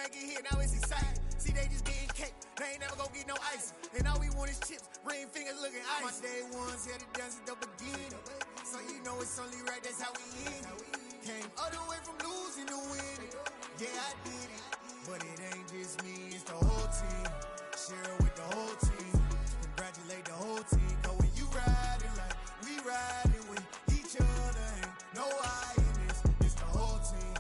make it here, now it's exciting. See, they just getting cake, they ain't never gonna get no ice. And all we want is chips, ring fingers looking ice. My day ones here to dance at the beginning. So you know it's only right, that's how we end it. Came all the way from losing to winning. Yeah, I did it. But it ain't just me, it's the whole team. Share it with the whole team. Congratulate the whole team. Cause when you riding like we riding with each other, ain't no I in this. It's the whole team.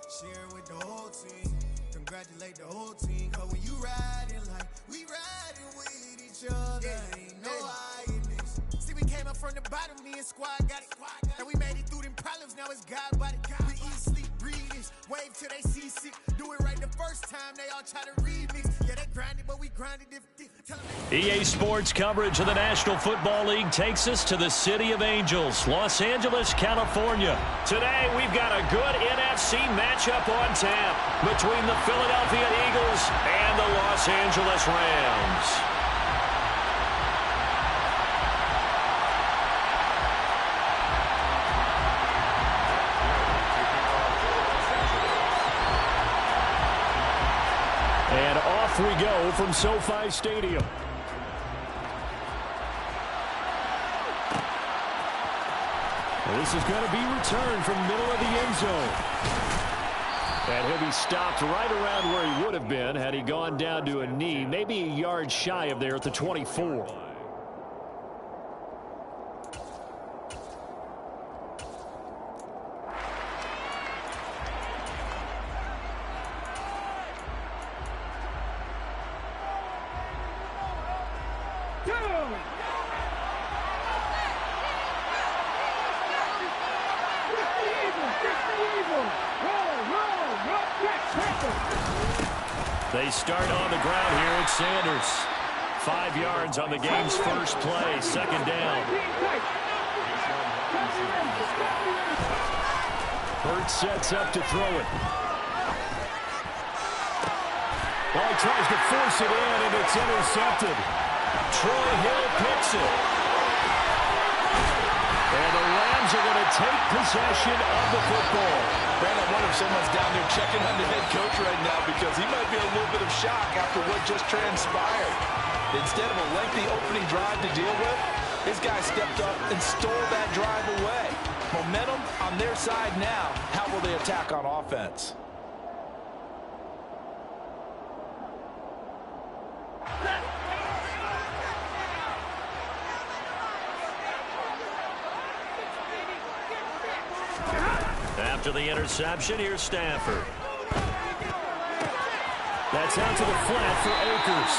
Share it with the whole team. Congratulate the whole team. Cause when you riding like we riding with each other, ain't no I in this. See, we came up from the bottom, me and squad got it. And we made it through them problems, now it's God body. We eat, sleep, breathe this. Wave till they see sick. Do it right the first time, they all try to remix. Yeah, they grinded, but we grinded different. EA Sports coverage of the National Football League takes us to the City of Angels, Los Angeles, California. Today, we've got a good NFC matchup on tap between the Philadelphia Eagles and the Los Angeles Rams. And off we go from SoFi Stadium. This is going to be returned from middle of the end zone. And he'll be stopped right around where he would have been had he gone down to a knee, maybe a yard shy of there at the 24. They start on the ground here at Sanders. 5 yards on the game's first play, second down. Hurts sets up to throw it. Well, he tries to force it in, and it's intercepted. Troy Hill picks it. And the Rams are going to take possession of the football. Brandon, I wonder if someone's down there checking on the head coach right now because he might be a little bit of shock after what just transpired. Instead of a lengthy opening drive to deal with, this guy stepped up and stole that drive away. Momentum on their side now. How will they attack on offense? After the interception, here's Stafford. That's out to the flat for Akers.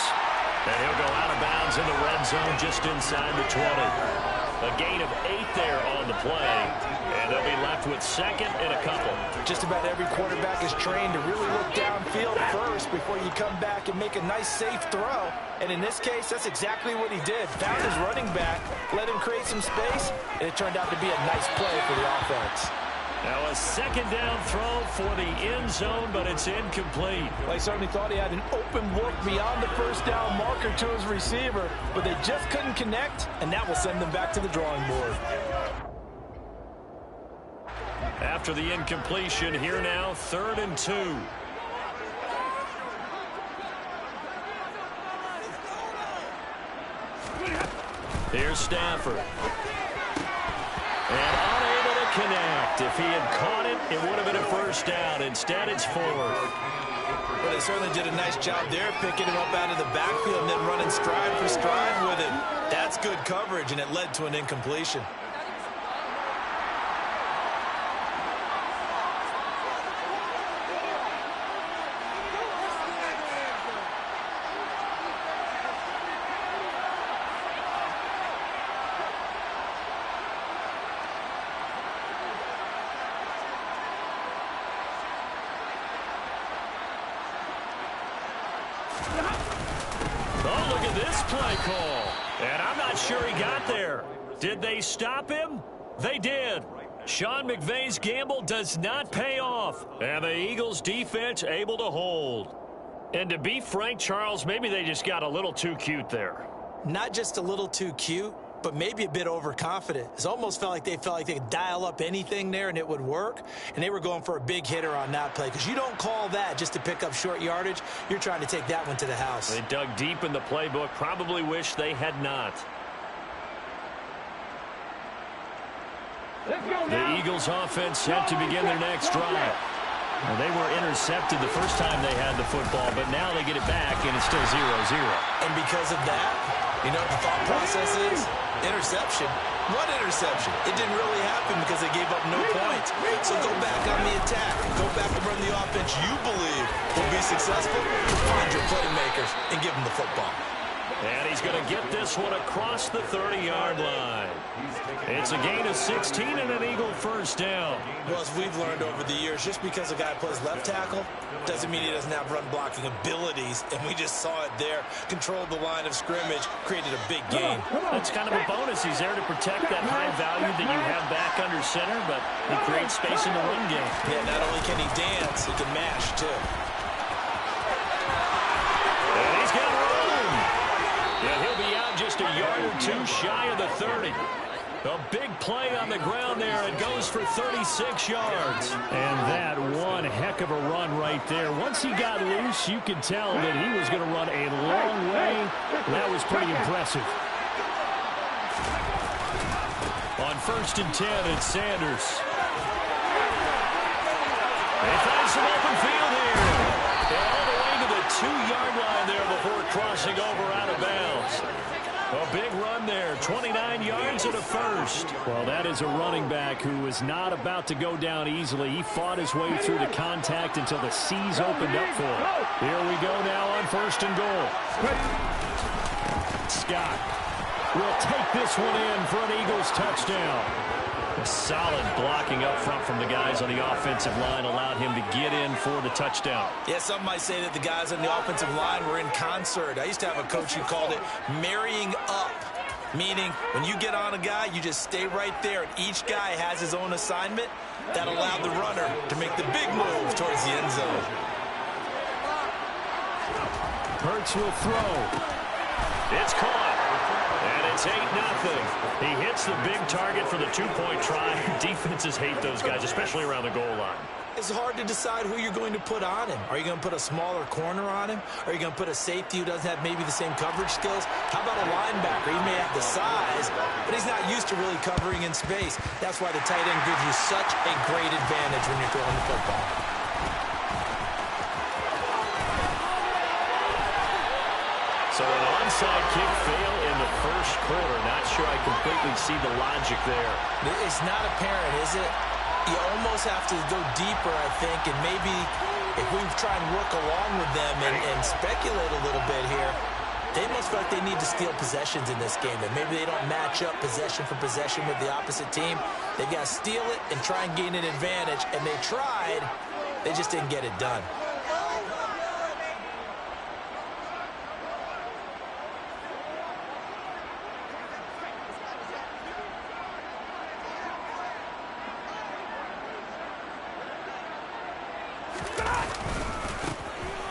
And he'll go out of bounds in the red zone just inside the 20. A gain of 8 there on the play. And they'll be left with second and a couple. Just about every quarterback is trained to really look downfield first before you come back and make a nice, safe throw. And in this case, that's exactly what he did. Found his running back, let him create some space, and it turned out to be a nice play for the offense. Now a second down throw for the end zone, but it's incomplete. Well, he certainly thought he had an open look beyond the first down marker to his receiver, but they just couldn't connect, and that will send them back to the drawing board. After the incompletion, here now, 3rd and 2. Here's Stafford. And unable to connect. If he had caught it, it would have been a first down. Instead, it's 4th. Well, they certainly did a nice job there, picking him up out of the backfield and then running stride for stride with it. That's good coverage, and it led to an incompletion. Oh, look at this play call. And I'm not sure he got there. Did they stop him? They did. Sean McVay's gamble does not pay off. And the Eagles defense able to hold. And to be frank, Charles, maybe they just got a little too cute there. Not just a little too cute. but maybe a bit overconfident. It almost felt like they could dial up anything there and it would work, and they were going for a big hitter on that play because you don't call that just to pick up short yardage. You're trying to take that one to the house. They dug deep in the playbook, probably wish they had not. The Eagles offense set to begin their next drive. Well, they were intercepted the first time they had the football, but now they get it back, and it's still 0-0. And because of that, you know what the thought process is? Interception. What interception? It didn't really happen because they gave up no points. So go back on the attack. Go back and run the offense you believe will be successful. Find your playmakers and give them the football. And he's going to get this one across the 30-yard line. It's a gain of 16 and an Eagle first down. Well, as we've learned over the years, just because a guy plays left tackle doesn't mean he doesn't have run-blocking abilities, and we just saw it there. Controlled the line of scrimmage, created a big gain. That's kind of a bonus. He's there to protect that high value that you have back under center, but he creates space in the run game. Yeah, not only can he dance, he can mash, too. And he's got room. Yeah, he'll be out just a yard or two shy of the 30. A big play on the ground there. It goes for 36 yards. And that one heck of a run right there. Once he got loose, you could tell that he was going to run a long way. That was pretty impressive. On 1st and 10, it's Sanders. They find some open field here. And all the way to the 2-yard line there before crossing over out of bounds. A big run there, 29 yards and a first. Well, that is a running back who is not about to go down easily. He fought his way through the contact until the C's opened up for him. Here we go now on 1st and goal. Scott will take this one in for an Eagles touchdown. Solid blocking up front from the guys on the offensive line allowed him to get in for the touchdown. Yeah, some might say that the guys on the offensive line were in concert. I used to have a coach who called it marrying up, meaning when you get on a guy, you just stay right there, and each guy has his own assignment. That allowed the runner to make the big move towards the end zone. Hurts will throw. It's caught. And it's 8-0. He hits the big target for the 2-point try. Defenses hate those guys, especially around the goal line. It's hard to decide who you're going to put on him. Are you going to put a smaller corner on him? Are you going to put a safety who doesn't have maybe the same coverage skills? How about a linebacker? He may have the size, but he's not used to really covering in space. That's why the tight end gives you such a great advantage when you're throwing the football. So an onside kick fail in the first quarter. Not sure I completely see the logic there. It's not apparent, is it? You almost have to go deeper, I think, and maybe if we try and work along with them and speculate a little bit here, they must feel like they need to steal possessions in this game, and maybe they don't match up possession for possession with the opposite team. They've got to steal it and try and gain an advantage, and they tried. They just didn't get it done.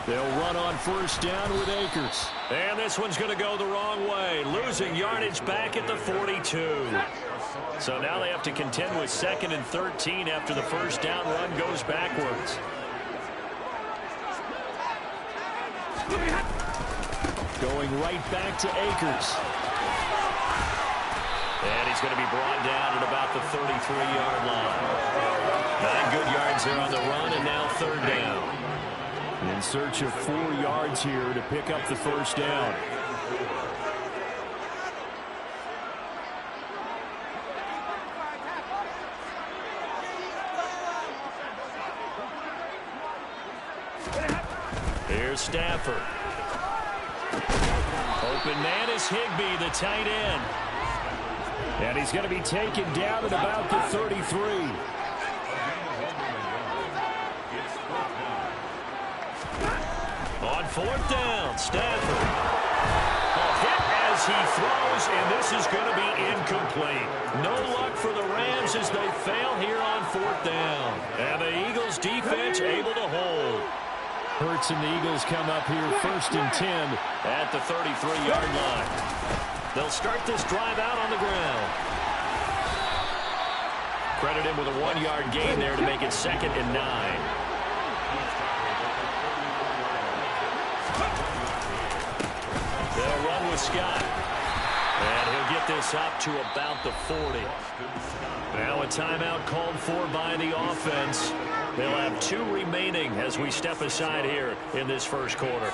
They'll run on 1st down with Akers. And this one's going to go the wrong way. Losing yardage back at the 42. So now they have to contend with 2nd and 13 after the 1st down run goes backwards. Going right back to Akers. And he's going to be brought down at about the 33-yard line. 9 good yards there on the run, and now 3rd down. In search of 4 yards here to pick up the 1st down. Here's Stafford. Open man is Higbee, the tight end. And he's going to be taken down at about the 33. On 4th down, Stafford. A hit as he throws, and this is going to be incomplete. No luck for the Rams as they fail here on 4th down. And the Eagles defense able to hold. Hurts and the Eagles come up here 1st and 10 at the 33-yard line. They'll start this drive out on the ground. Credit him with a 1-yard gain there to make it 2nd and 9. They'll run with Scott. And he'll get this up to about the 40. Now a timeout called for by the offense. They'll have 2 remaining as we step aside here in this first quarter.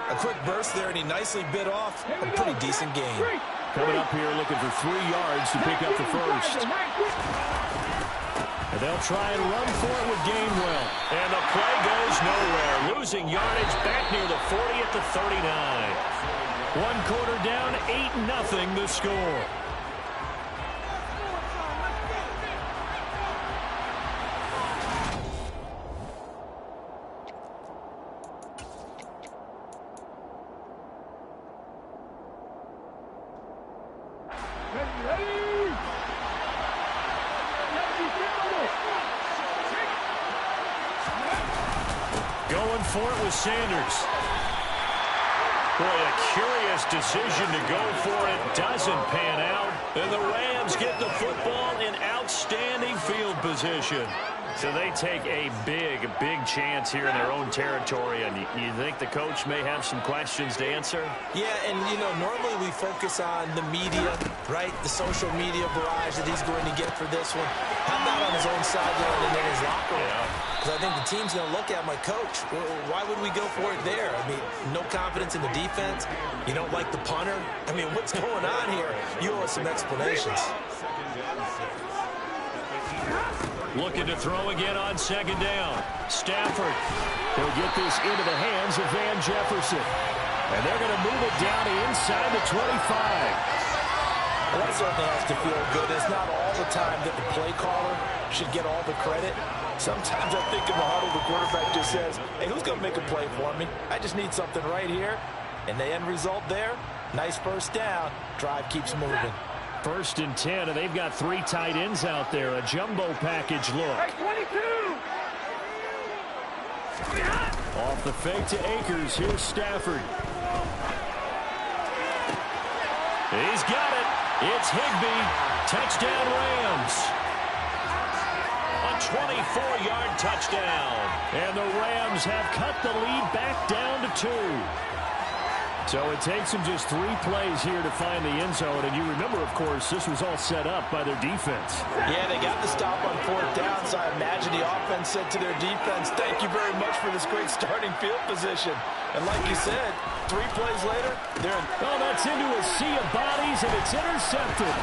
A quick burst there, and he nicely bit off a pretty decent game. Coming up here looking for 3 yards to pick up the first. And they'll try and run for it with Gainwell. And the play goes nowhere. Losing yardage back near the 40 at the 39. 1 quarter down, 8-0 the score. Going for it with Sanders. Boy, a curious decision to go for it. Doesn't pan out. And the Rams get the football in outstanding field position. So they take a big chance here in their own territory. And you think the coach may have some questions to answer? Yeah, and, you know, normally we focus on the media, right? The social media barrage that he's going to get for this one. How about on his own sideline and in his locker room? Because I think the team's going to look at my coach. Why would we go for it there? I mean, no confidence in the defense. You don't like the punter. I mean, what's going on here? You owe us some explanations. Looking to throw again on 2nd down. Stafford. He'll get this into the hands of Van Jefferson. And they're going to move it down to inside the 25. Well, that certainly has to feel good. It's not all the time that the play caller should get all the credit. Sometimes I think in the huddle, the quarterback just says, hey, who's going to make a play for me? I just need something right here. And the end result there, nice first down. Drive keeps moving. 1st and 10, and they've got 3 tight ends out there. A jumbo package look. Off the fake to Akers. Here's Stafford. He's got it. It's Higbee. Touchdown Rams. A 24-yard touchdown. And the Rams have cut the lead back down to 2. So it takes them just 3 plays here to find the end zone. And you remember, of course, this was all set up by their defense. Yeah, they got the stop on 4th down, so I imagine the offense said to their defense, thank you very much for this great starting field position. And like you said, 3 plays later, they're in. Oh, that's into a sea of bodies, and it's intercepted.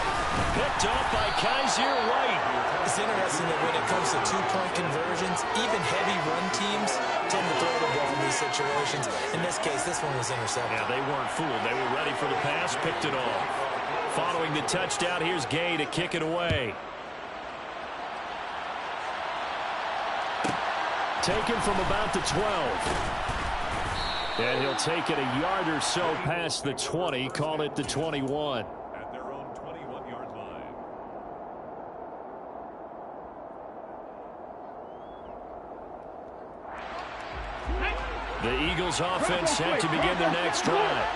Picked off by Kaiser White. It's interesting that when it comes to 2-point conversions, even heavy run teams tend to throw the ball in these situations. In this case, this one was intercepted. Yeah, they weren't fooled. They were ready for the pass, picked it off. Following the touchdown, here's Gay to kick it away. Taken from about the 12. And he'll take it a yard or so past the 20, call it the 21. At their own 21-yard line. The Eagles offense set to begin their next drive.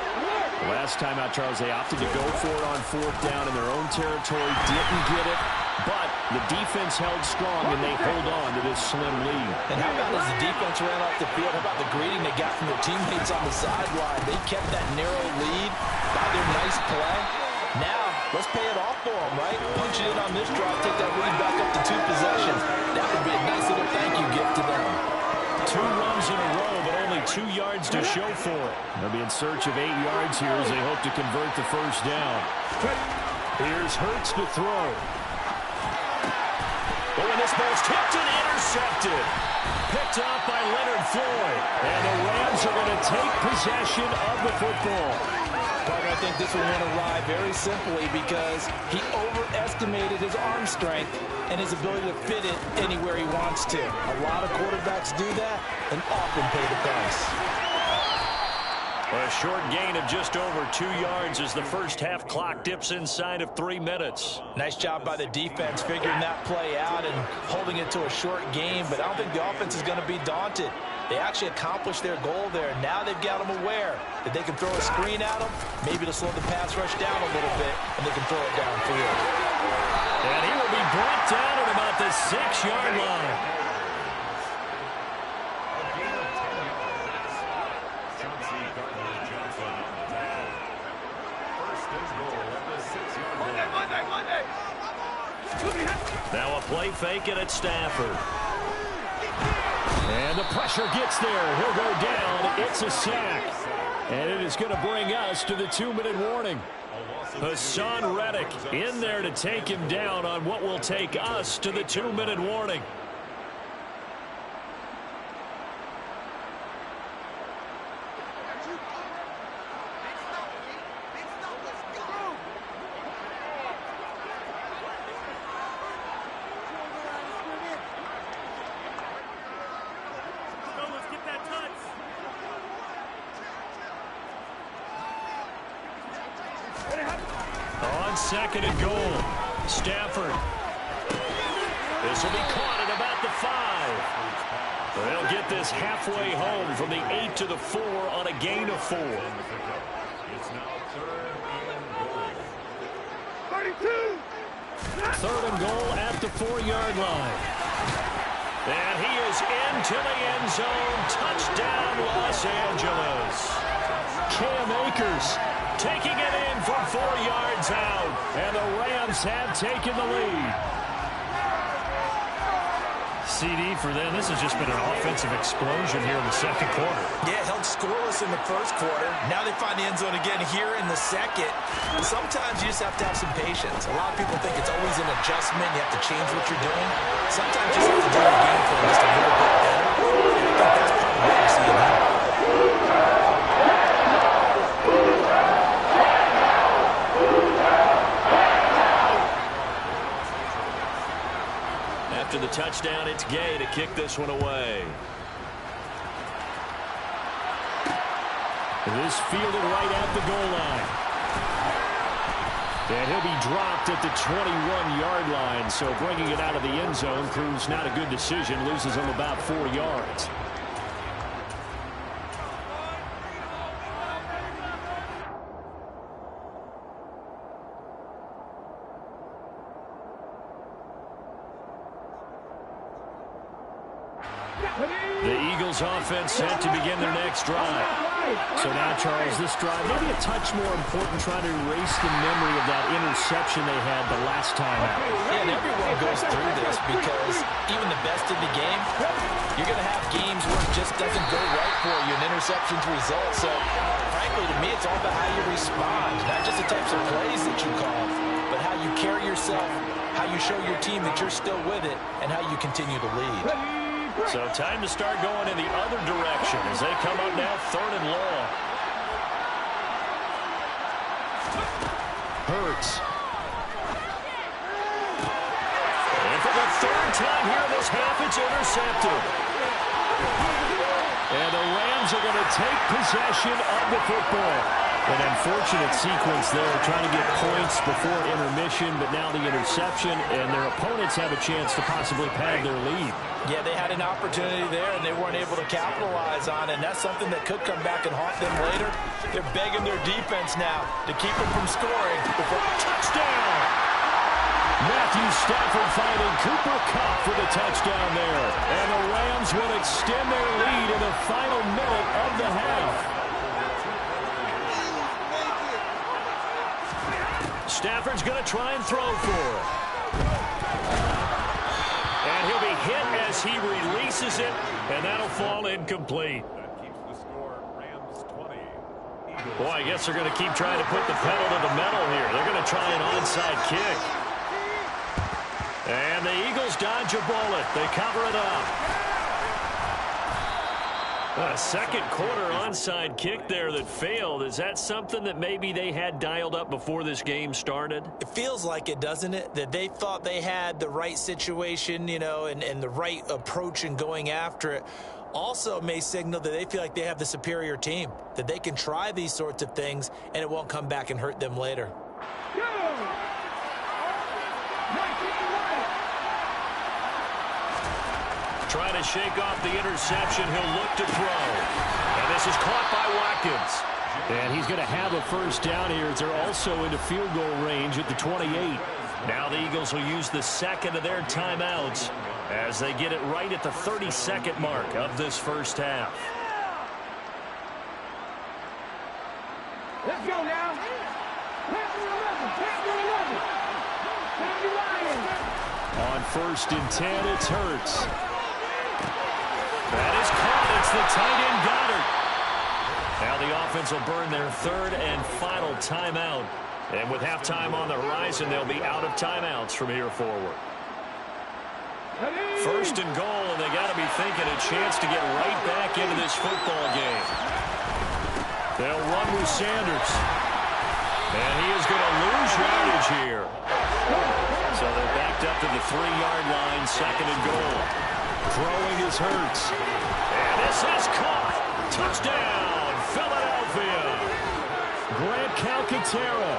Last time out, Charles, they opted to go for it on 4th down in their own territory. Didn't get it, but the defense held strong, and they hold on to this slim lead. And how about as the defense ran off the field, how about the greeting they got from their teammates on the sideline? They kept that narrow lead by their nice play. Now, let's pay it off for them, right? Punch it in on this drive, take that lead back up to 2 possessions. That would be a nice little thank you gift to them. 2 runs in a row, but only 2 yards to show for it. They'll be in search of 8 yards here as they hope to convert the first down. Here's Hurts to throw. Oh, and this ball's tipped and intercepted. Picked off by Leonard Floyd. And the Rams are going to take possession of the football. Parker, I think this one went awry very simply because he overestimated his arm strength and his ability to fit it anywhere he wants to. A lot of quarterbacks do that and often pay the price. A short gain of just over 2 yards as the first half clock dips inside of 3 minutes. Nice job by the defense figuring that play out and holding it to a short game, but I don't think the offense is going to be daunted. They actually accomplished their goal there. Now they've got them aware that they can throw a screen at them, maybe to slow the pass rush down a little bit, and they can throw it downfield. And he will be brought down at about the 6-yard line. Now a play fake it at Stafford. And the pressure gets there. He'll go down. It's a sack. And it is going to bring us to the 2-minute warning. Hassan Reddick in there to take him down on what will take us to the 2-minute warning. Second and goal. Stafford. This will be caught at about the 5. They'll get this halfway home from the 8 to the 4 on a gain of 4. It's now 3rd and goal. 32. Third and goal at the 4-yard line. And he is into the end zone. Touchdown, Los Angeles. Cam Akers taking it in from 4 yards out. And the Rams have taken the lead. CD for them. This has just been an offensive explosion here in the second quarter. Yeah, held scoreless in the first quarter. Now they find the end zone again here in the second. Sometimes you just have to have some patience. A lot of people think it's always an adjustment. You have to change what you're doing. Sometimes you just have to do your game plan just a little bit better. I think that's part of what we're seeing now. After the touchdown, it's Gay to kick this one away. This fielded right at the goal line. And he'll be dropped at the 21-yard line. So bringing it out of the end zone proves not a good decision. Loses him about 4 yards. The Eagles offense set to begin their next drive. So now, Charles, this drive maybe a touch more important, trying to erase the memory of that interception they had the last time out. Yeah, and everyone goes through this because even the best in the game, you're going to have games where it just doesn't go right for you, and interceptions result. So, frankly, to me, it's all about how you respond, not just the types of plays that you call, but how you carry yourself, how you show your team that you're still with it, and how you continue to lead. So time to start going in the other direction as they come up now 3rd and long. Hurts. And for the 3rd time here in this half, it's intercepted. And the Rams are going to take possession of the football. An unfortunate sequence there, trying to get points before intermission, but now the interception, and their opponents have a chance to possibly pad their lead. Yeah, they had an opportunity there, and they weren't able to capitalize on it, and that's something that could come back and haunt them later. They're begging their defense now to keep them from scoring. Touchdown! Matthew Stafford finding Cooper Kupp for the touchdown there. And the Rams will extend their lead in the final minute of the half. Stafford's going to try and throw for it. And he'll be hit as he releases it, and that'll fall incomplete. That keeps the score Rams 20. Boy, I guess they're going to keep trying to put the pedal to the metal here. They're going to try an onside kick. And the Eagles dodge a bullet. They cover it up. A second quarter onside kick there that failed. Is that something that maybe they had dialed up before this game started? It feels like it, doesn't it? That they thought they had the right situation, you know, and the right approach in going after it. Also may signal that they feel like they have the superior team, that they can try these sorts of things and it won't come back and hurt them later. Trying to shake off the interception. He'll look to throw. And this is caught by Watkins. And he's going to have a first down here as they're also into field goal range at the 28. Now the Eagles will use the second of their timeouts as they get it right at the 32nd mark of this first half. Let's go now. On 1st and 10, it's Hurts. That is caught. It's the tight end Goddard. Now the offense will burn their third and final timeout. And with halftime on the horizon, they'll be out of timeouts from here forward. 1st and goal, and they got to be thinking a chance to get right back into this football game. They'll run with Sanders. And he is going to lose yardage here. So they're backed up to the 3-yard line, 2nd and goal. Throwing is Hurts. And this is caught. Touchdown, Philadelphia. Grant Calcaterra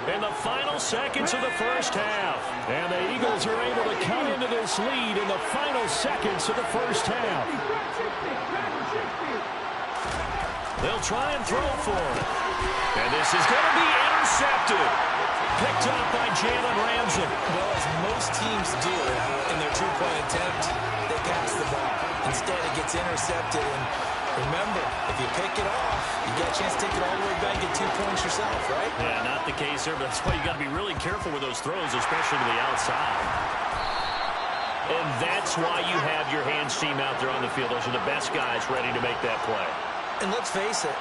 In the final seconds of the first half. And the Eagles are able to come into this lead in the final seconds of the first half. They'll try and throw for it. And this is going to be intercepted. Picked up by Jalen Ramsey. Well, as most teams do in their two-point attempt, they pass the ball. Instead, it gets intercepted. And remember, if you pick it off, you get a chance to take it all the way back and get 2 points yourself, right? Yeah, not the case there, but that's why you got to be really careful with those throws, especially to the outside. And that's why you have your hands team out there on the field. Those are the best guys ready to make that play. And let's face it,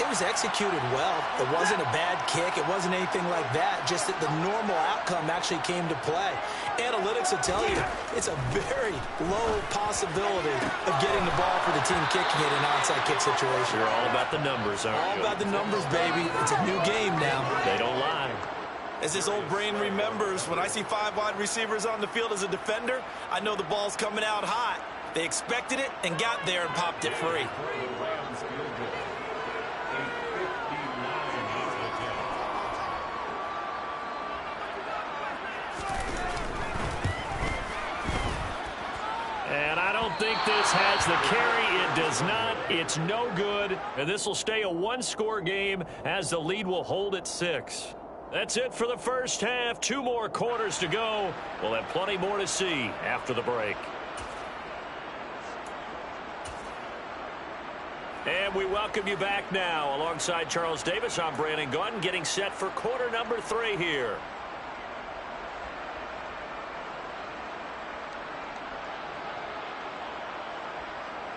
it was executed well. It wasn't a bad kick. It wasn't anything like that. Just that the normal outcome actually came to play. Analytics will tell you it's a very low possibility of getting the ball for the team kicking it in an onside kick situation. You're all about the numbers, aren't you? All about the numbers, baby. It's a new game now. They don't lie. As this old brain remembers, when I see 5 wide receivers on the field as a defender, I know the ball's coming out hot. They expected it and got there and popped it free. And I don't think this has the carry. It does not. It's no good. And this will stay a one-score game as the lead will hold at 6. That's it for the first half. 2 more quarters to go. We'll have plenty more to see after the break. And we welcome you back now. Alongside Charles Davis, I'm Brandon Gunn, getting set for quarter number 3 here.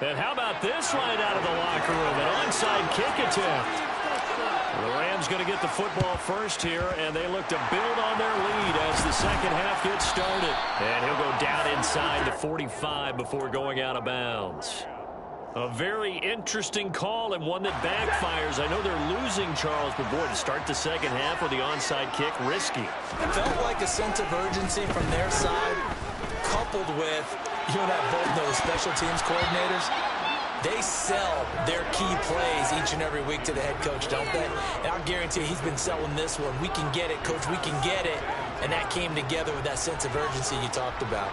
And how about this right out of the locker room? An onside kick attempt. The Rams going to get the football first here, and they look to build on their lead as the second half gets started. And he'll go down inside the 45 before going out of bounds. A very interesting call and one that backfires. I know they're losing, Charles, but boy, to start the second half with the onside kick, risky. It felt like a sense of urgency from their side, coupled with, you and I both know, the special teams coordinators, they sell their key plays each and every week to the head coach, don't they? And I'll guarantee you he's been selling this one. We can get it, coach, we can get it. And that came together with that sense of urgency you talked about.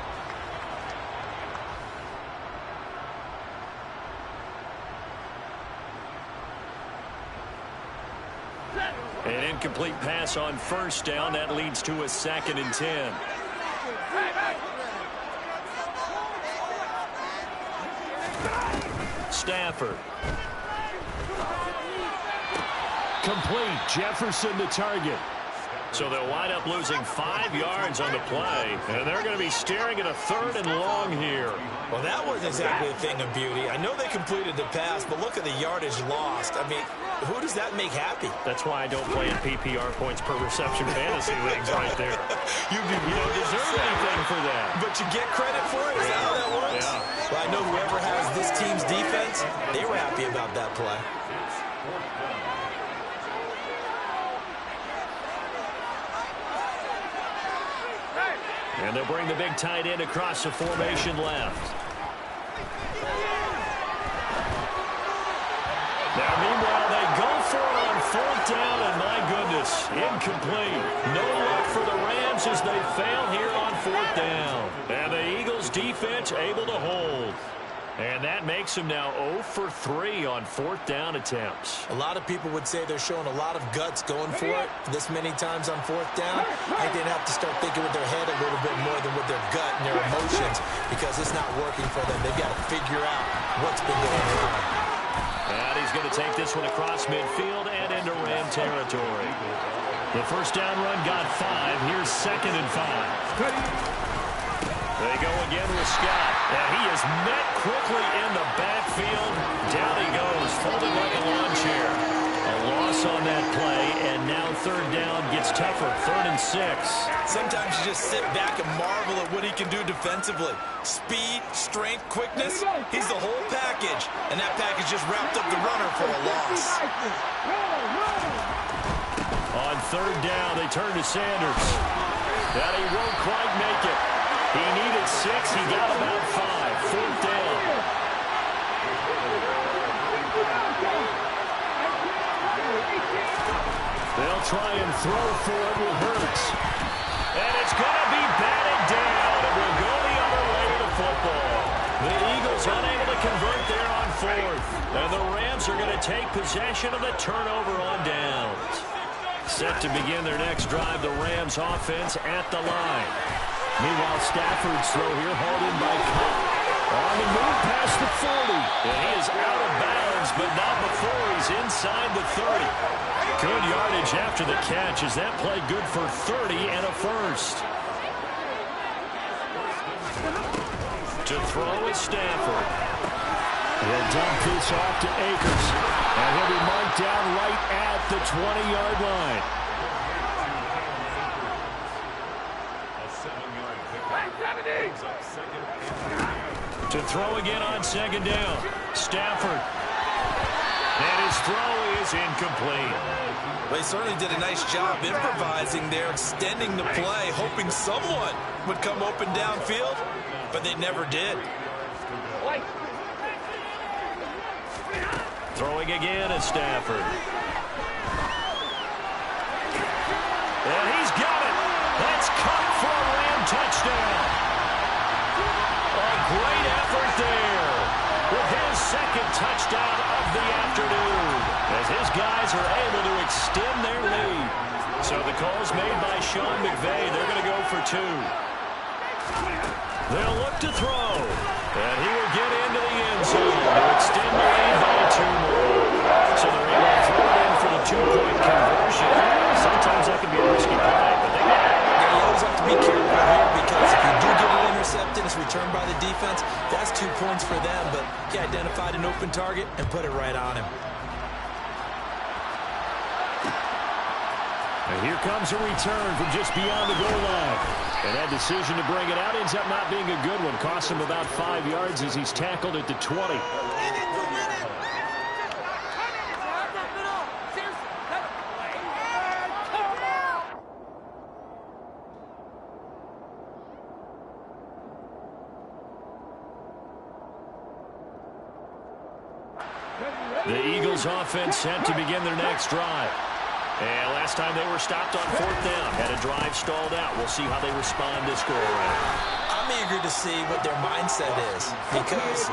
An incomplete pass on first down. That leads to a 2nd and 10. Stafford. Complete. Jefferson to target. So they'll wind up losing 5 yards on the play, and they're going to be staring at a 3rd and long here. Well, that wasn't exactly a thing of beauty. I know they completed the pass, but look at the yardage lost. I mean, who does that make happy? That's why I don't play in PPR points per reception fantasy leagues right there. You don't deserve anything for that. But you get credit for it? Is that how that works? Yeah. Well, I know whoever has this team's defense, they were happy about that play. And they'll bring the big tight end across the formation left. Now, meanwhile, they go for it on 4th down, and my goodness, incomplete. No luck for the Rams. Rams as they fail here on 4th down. And the Eagles defense able to hold. And that makes them now 0 for 3 on 4th down attempts. A lot of people would say they're showing a lot of guts going for it this many times on 4th down. I think they'd have to start thinking with their head a little bit more than with their gut and their emotions, because it's not working for them. They've got to figure out what's been going on. And he's going to take this one across midfield and into Ram territory. The first down run got 5. Here's 2nd and 5. They go again with Scott. And he is met quickly in the backfield. Down he goes, folded like a lawn chair. A loss on that play, and now 3rd down gets tougher. 3rd and 6. Sometimes you just sit back and marvel at what he can do defensively. Speed, strength, quickness, he's the whole package. And that package just wrapped up the runner for a loss. On 3rd down, they turn to Sanders. And he won't quite make it. He needed 6. He got about 5. 4th down. They'll try and throw for it with Hurts. And it's going to be batted down. And we'll go the other way to the football. The Eagles unable to convert there on 4th. And the Rams are going to take possession of the turnover on downs. Set to begin their next drive, the Rams offense at the line. Meanwhile, Stafford's throw here hauled in by Cobb. On the move past the 40. And he is out of bounds, but not before he's inside the 30. Good yardage after the catch. Is that play good for 30 and a first? To throw is Stafford. He'll dump this off to Akers. And he'll be marked down right at the 20-yard line. To throw again on 2nd down. Stafford. And his throw is incomplete. Well, he certainly did a nice job improvising there, extending the play, hoping someone would come open downfield, but they never did. Throwing again at Stafford. And he's got it. That's caught for a Ram touchdown. A great effort there with his 2nd touchdown of the afternoon as his guys are able to extend their lead. So the call's made by Sean McVay. They're going to go for 2. They'll look to throw. And he will get into the end zone to extend the lead by 2 more. So they're able to throw it in for the 2-point conversion. Sometimes that can be a risky play, but they got it. You always have to be careful here, because if you do get it intercepted, it's returned by the defense, that's 2 points for them, but he identified an open target and put it right on him. And here comes a return from just beyond the goal line. And that decision to bring it out ends up not being a good one. Costs him about 5 yards as he's tackled at the 20. The Eagles offense set to begin their next drive. And last time they were stopped on 4th down, had a drive stalled out. We'll see how they respond this go around. I'm eager to see what their mindset is, because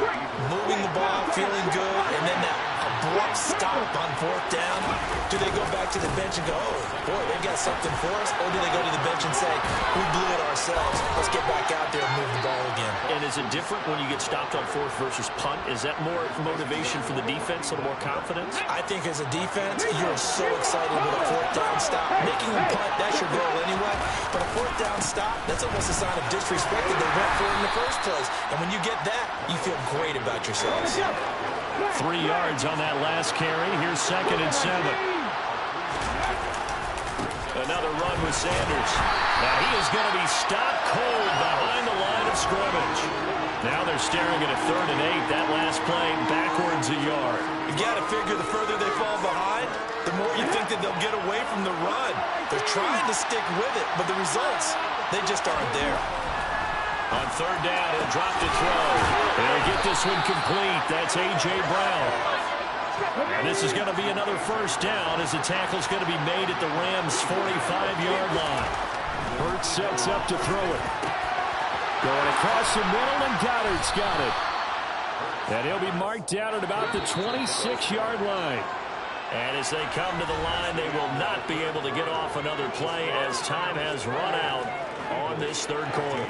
moving the ball, feeling good, and then that abrupt stop on 4th down, do they go back to the bench and go, oh, boy, they got something for us? Or do they go to the bench and say, we blew it ourselves, let's get back out there and move the ball again? And is it different when you get stopped on 4th versus punt? Is that more motivation for the defense, a little more confidence? I think as a defense, you're so excited with a 4th down stop. Making them punt, that's your goal anyway. But a 4th down stop, that's almost a sign of disrespect that they went for it in the first place. And when you get that, you feel great about yourselves. 3 yards on that last carry. Here's 2nd and 7. Another run with Sanders. Now he is going to be stopped cold behind the line of scrimmage. Now they're staring at a 3rd and 8. That last play backwards a yard. You got to figure the further they fall behind, the more you think that they'll get away from the run. They're trying to stick with it, but the results, they just aren't there. On 3rd down, he'll drop to throw. They'll get this one complete. That's A.J. Brown. And this is going to be another first down as the tackle's going to be made at the Rams' 45-yard line. Hurts sets up to throw it. Going across the middle, and Goddard's got it. And he'll be marked down at about the 26-yard line. And as they come to the line, they will not be able to get off another play as time has run out on this third quarter.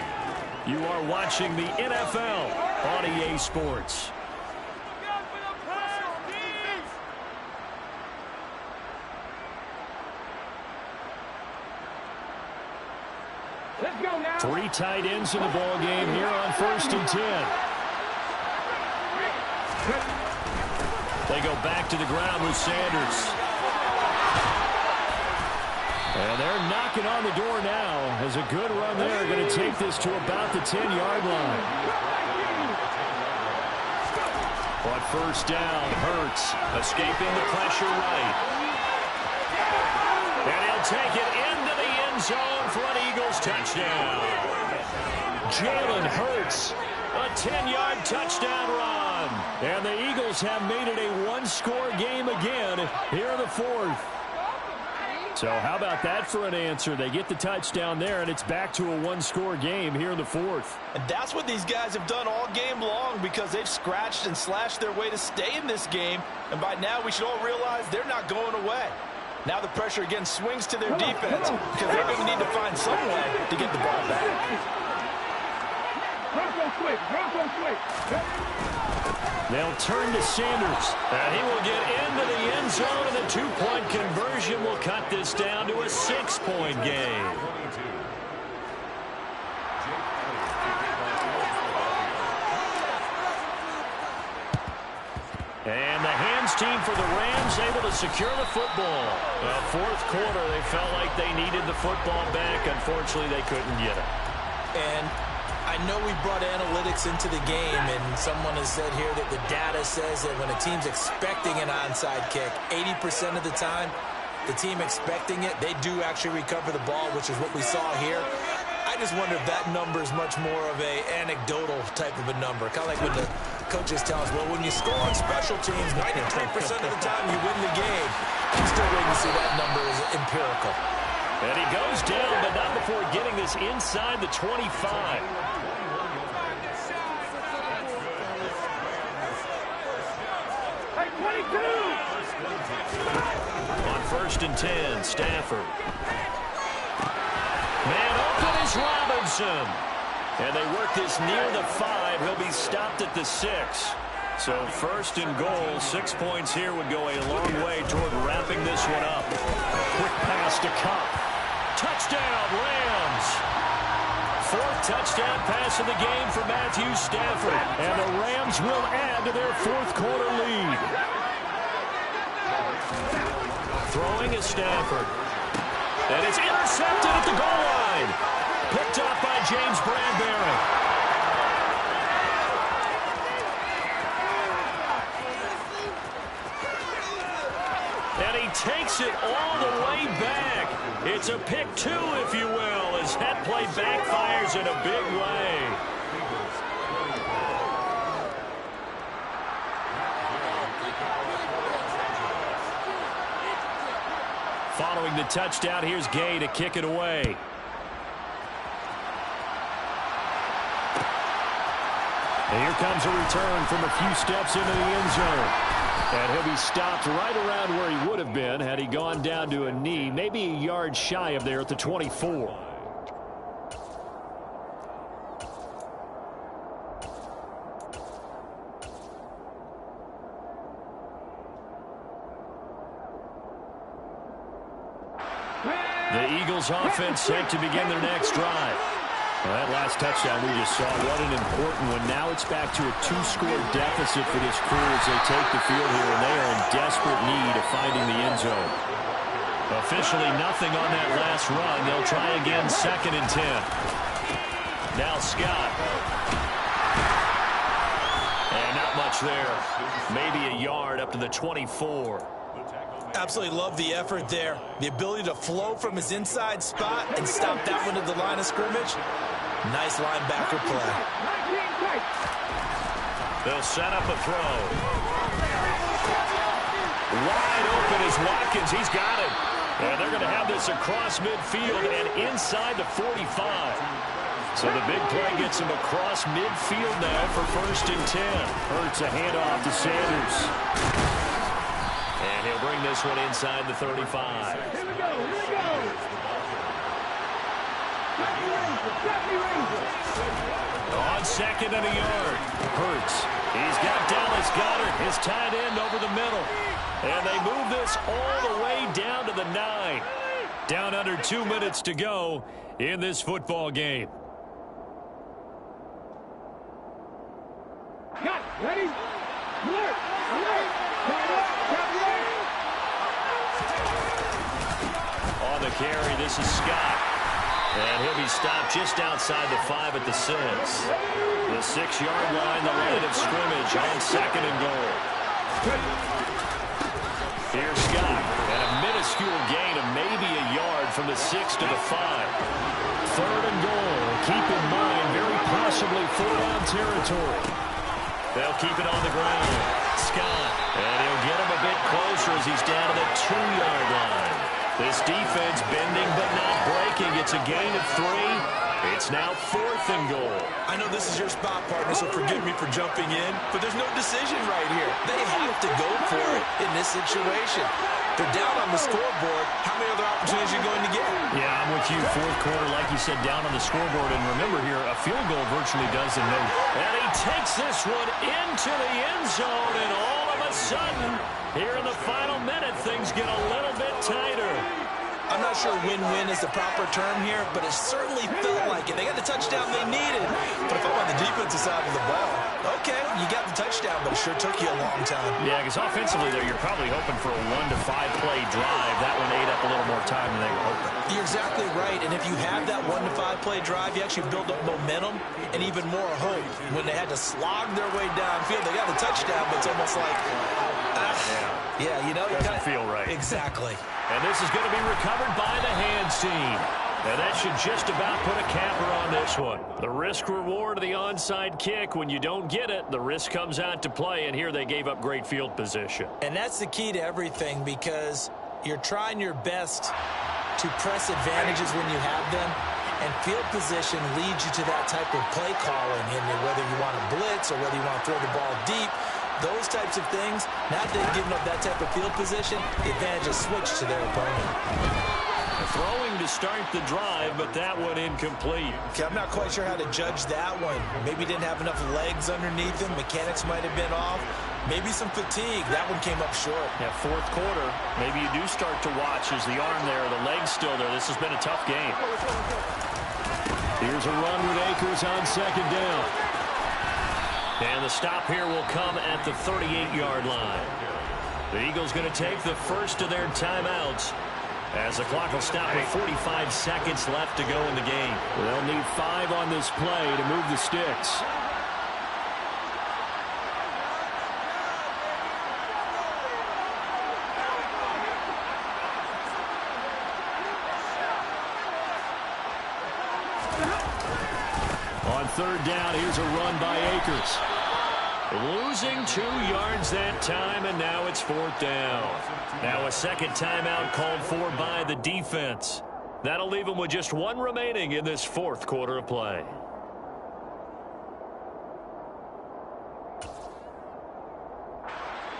You are watching the NFL on EA Sports. Three tight ends in the ball game here on 1st and 10. They go back to the ground with Sanders. And they're knocking on the door now. As a good run there, going to take this to about the 10-yard line. On 1st down, Hurts Escaping the pressure right. And he'll take it into the end zone for an Eagles touchdown. Jalen Hurts. A 10-yard touchdown run. And the Eagles have made it a one-score game again here in the 4th. So how about that for an answer? They get the touchdown there, and it's back to a one-score game here in the 4th. And that's what these guys have done all game long, because they've scratched and slashed their way to stay in this game. And by now, we should all realize they're not going away. Now the pressure again swings to their defense, because they're going to need to find some way to get the ball back. They'll turn to Sanders. And he will get into the end zone, and the two-point conversion will cut this down to a 6-point game. And the hands team for the Rams able to secure the football. Fourth quarter, they felt like they needed the football back. Unfortunately, they couldn't get it. And I know we brought analytics into the game, and someone has said here that the data says that when a team's expecting an onside kick, 80% of the time, the team expecting it, they do actually recover the ball, which is what we saw here. I just wonder if that number is much more of a anecdotal type of a number. Kind of like when the coaches tell us, well, when you score on special teams, 93% of the time you win the game. I'm still waiting to see that number is empirical. And he goes down, but not before getting this inside the 25. On 1st and 10, Stafford. Man open is Robinson. And they work this near the 5. He'll be stopped at the 6. So 1st and goal, 6 points here would go a long way toward wrapping this one up. Quick pass to Cup. Touchdown, Rams. 4th touchdown pass of the game for Matthew Stafford. And the Rams will add to their 4th quarter lead. Throwing is Stafford. And it's intercepted at the goal line. Picked up by James Bradbury. And he takes it all the way back. It's a pick 2, if you will, as that play backfires in a big way. Following the touchdown, here's Gay to kick it away. And here comes a return from a few steps into the end zone. And he'll be stopped right around where he would have been had he gone down to a knee, maybe a yard shy of there at the 24. The Eagles offense set to begin their next drive. Well, that last touchdown we just saw, what an important one. Now it's back to a 2-score deficit for this crew as they take the field here, and they are in desperate need of finding the end zone. Officially nothing on that last run. They'll try again 2nd and 10. Now Scott. And not much there. Maybe a yard up to the 24. Absolutely love the effort there. The ability to flow from his inside spot and stop that one at the line of scrimmage. Nice linebacker play. They'll set up a throw. Wide open is Watkins. He's got it. And they're going to have this across midfield and inside the 45. So the big play gets him across midfield now for 1st and 10. Hurts a handoff to Sanders. And he'll bring this one inside the 35. Here we go. On 2nd and a yard. Hurts. He's got Dallas Goedert, his tight end, over the middle. And they move this all the way down to the 9. Down under 2 minutes to go in this football game. Got it. Ready? Alert. On the carry, this is Scott. And he'll be stopped just outside the 5 at the 6. The 6-yard line, the line of scrimmage on 2nd and goal. Here's Scott. And a minuscule gain of maybe a yard from the 6 to the 5. 3rd and goal. Keep in mind, very possibly 4-down territory. They'll keep it on the ground. Scott. And he'll get him a bit closer as he's down to the 2-yard line. This defense bending but not breaking. It's a gain of 3. It's now 4th and goal. I know this is your spot, partner, so forgive me for jumping in, but there's no decision right here. They have to go for it in this situation. They're down on the scoreboard. How many other opportunities are you going to get? Yeah, I'm with you. 4th quarter, like you said, down on the scoreboard. And remember here, a field goal virtually does them no. And he takes this one into the end zone, and all of a sudden, here in the final minute, things get a little bit tighter. I'm not sure win-win is the proper term here, but it certainly felt like it. They got the touchdown they needed. But if I'm on the defensive side of the ball, okay, you got the touchdown, but it sure took you a long time. Yeah, because offensively there, you're probably hoping for a 1 to 5 play drive. That one ate up a little more time than they were hoping. You're exactly right, and if you have that 1 to 5 play drive, you actually build up momentum and even more hope. When they had to slog their way downfield, they got the touchdown, but it's almost like, yeah, you know, doesn't feel right. Exactly. And this is going to be recovered by the hands team. And that should just about put a capper on this one. The risk-reward of the onside kick, when you don't get it, the risk comes out to play, and here they gave up great field position. And that's the key to everything, because you're trying your best to press advantages when you have them, and field position leads you to that type of play calling, and whether you want to blitz or whether you want to throw the ball deep, those types of things, now they've given up that type of field position, the advantage is switched to their opponent. Throwing to start the drive, but that one incomplete. Okay, I'm not quite sure how to judge that one. Maybe didn't have enough legs underneath him. Mechanics might have been off. Maybe some fatigue. That one came up short. Yeah, 4th quarter, maybe you do start to watch as the arm there, the leg's still there. This has been a tough game. Here's a run with Akers on 2nd down. And the stop here will come at the 38-yard line. The Eagles going to take the first of their timeouts as the clock will stop with 45 seconds left to go in the game. They'll need 5 on this play to move the sticks. On 3rd down, here's a run by Akers. Losing 2 yards that time, and now it's 4th down. Now a second timeout called for by the defense. That'll leave them with just 1 remaining in this 4th quarter of play.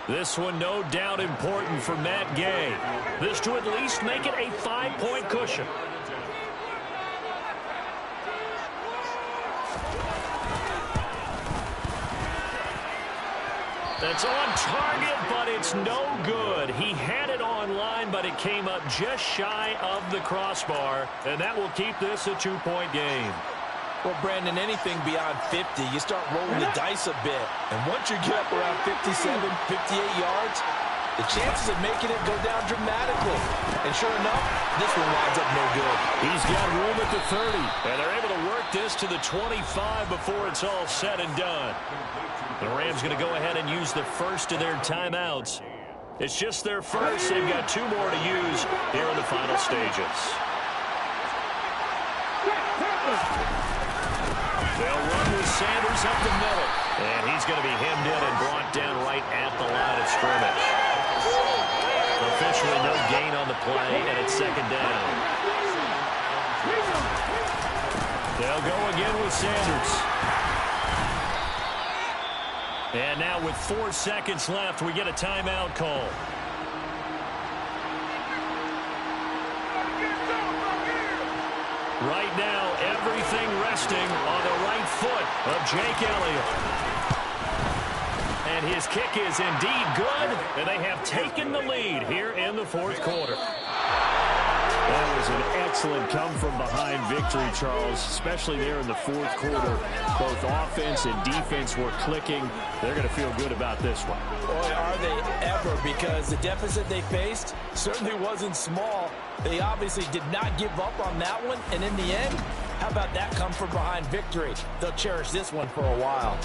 This one no doubt important for Matt Gay. This to at least make it a 5-point cushion. That's on target, but it's no good. He had it on line, but it came up just shy of the crossbar, and that will keep this a 2-point game. Well, Brandon, anything beyond 50, you start rolling the dice a bit. And once you get up around 57, 58 yards, the chances of making it go down dramatically. And sure enough, this one winds up no good. He's got room at the 30, and they're able to work this to the 25 before it's all said and done. The Rams going to go ahead and use the first of their timeouts. It's just their first. They've got 2 more to use here in the final stages. They'll run with Sanders up the middle. And he's going to be hemmed in and brought down right at the line of scrimmage. Officially no gain on the the play, and it's second down. They'll go again with Sanders. And now with 4 seconds left, we get a timeout call. Right now, everything resting on the right foot of Jake Elliott. And his kick is indeed good, and they have taken the lead here in the fourth quarter. That was an excellent come-from-behind victory, Charles, especially there in the fourth quarter. Both offense and defense were clicking. They're going to feel good about this one. Boy, are they ever, because the deficit they faced certainly wasn't small. They obviously did not give up on that one, and in the end, how about that come-from-behind victory? They'll cherish this one for a while.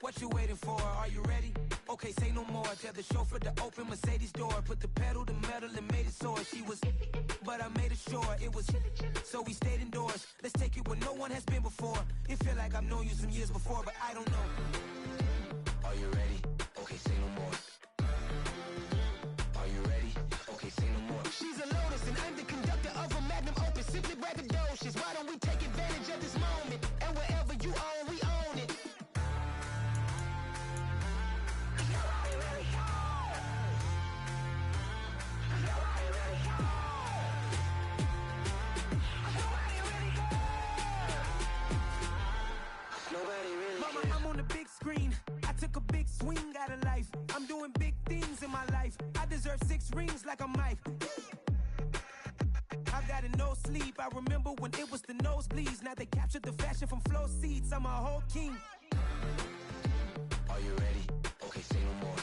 What you waiting for? Are you ready? Okay, say no more. Tell the chauffeur to open Mercedes door. Put the pedal to metal and made it soar. She was, but I made it sure it was. So we stayed indoors. Let's take it where no one has been before. It feel like I've known you some years before, but I don't know. Are you ready? Okay, say no more. Are you ready? Okay, say no more. She's a Lotus and I'm the conductor of a Magnum Opus. Simply braggadocious. Why don't we take advantage of this moment? And wherever you own, we own it. Mama, I'm on the big screen. I took a big swing out of life. I'm doing big things in my life. I deserve 6 rings like a Mike. I've got no sleep. I remember when it was the nosebleeds. Now they captured the fashion from flow seats. I'm a whole king. Are you ready? Okay, say no more.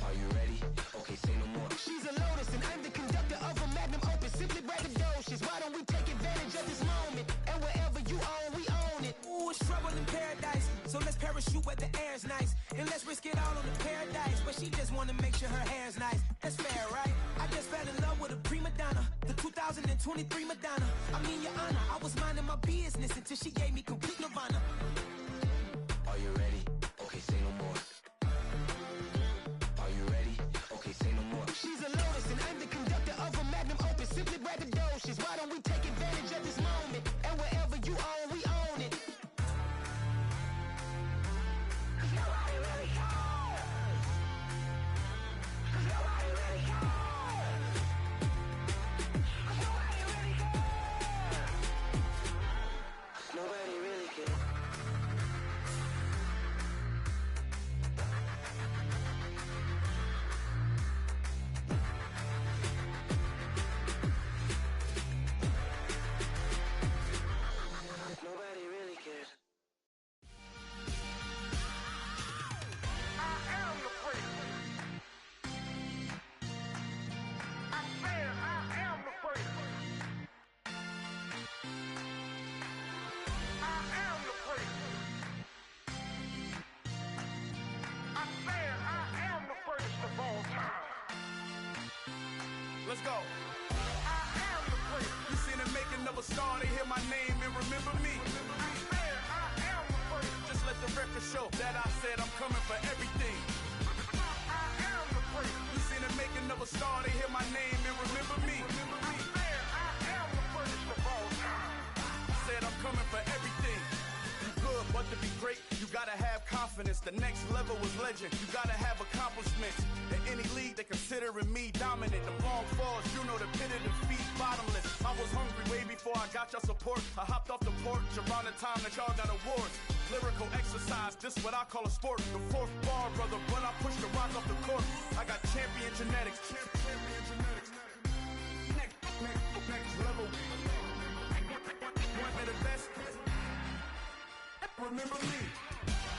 Are you ready? Okay, say no more. She's a Lotus and I'm the conductor of a Magnum Opus. Simply braggadocious. Why don't we take advantage of this moment? And wherever you own, we own it. Ooh, it's trouble in paradise. So let's parachute where the air's nice. And let's risk it all on the paradise. But she just wanna make sure her hair's nice. That's fair, right? I just fell in love with a prima donna. The 2023 Madonna. I mean, your honor, I was minding my business until she gave me complete nirvana. Are you ready? Okay, say no more. Are you ready? Okay, say no more. She's a Lotus and I'm the conductor of a Magnum Opus. Simply braggadocious. Why don't we take advantage of this moment? And wherever you own, we own it. Nobody really cares. Nobody really cares. Nobody really cares. Nobody really cares. let's go. I am the place. You seen the making of a star, they hear my name and remember me. I am the place. Just let the record show that I said I'm coming for everything. I am the place. You seen the making of a star, they hear my name and remember me. I am the first of all time. Said I'm coming for everything. You good, but to be great, you gotta have confidence. The next level was legend. You gotta have accomplishments. In any league, they considering me dominant. The long falls, you know the pit of defeat, bottomless. I was hungry way before I got your support. I hopped off the porch around the time that y'all got awards. Lyrical exercise, this what I call a sport. The fourth bar, brother, when I push the rock off the court. I got champion genetics. Champion genetics. Next level. One of the best. Remember me.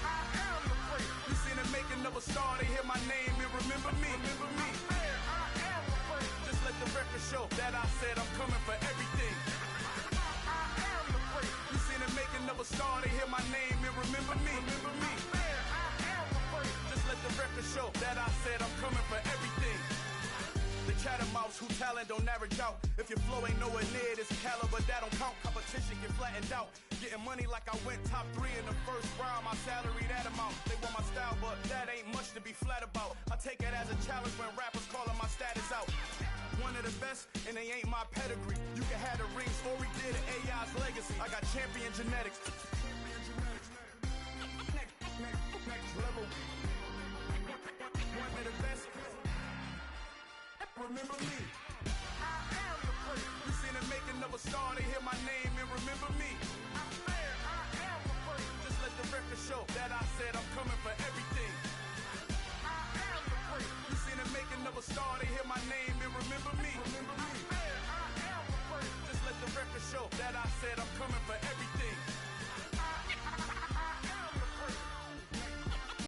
I am the place. You seen the making of a star, they hear my name and remember me. Remember me. I am the place. Just let the record show that I said I'm coming for everything. I am the place. You seen the making of a star, they hear my name and remember me. Remember me. I am the place. Just let the record show that I said I'm coming for everything. The chattermouths who talent don't average out. If your flow ain't nowhere near this caliber, that don't count. Competition get flattened out. Getting money like I went top 3 in the first round. My salary that amount. They want my style, but that ain't much to be flat about. I take it as a challenge when rappers calling my status out. One of the best, and they ain't my pedigree. You can have the rings, or we did an AI's legacy. I got champion genetics. Next level. One of the best. Remember me. I am the place. You seen the making of a star, they hear my name and remember me. I am the place. Just let the record show that I said I'm coming for everything. I am the place. You seen the making of a star, they hear my name and remember me. Remember me. I am the place. Just let the record show that I said I'm coming for everything.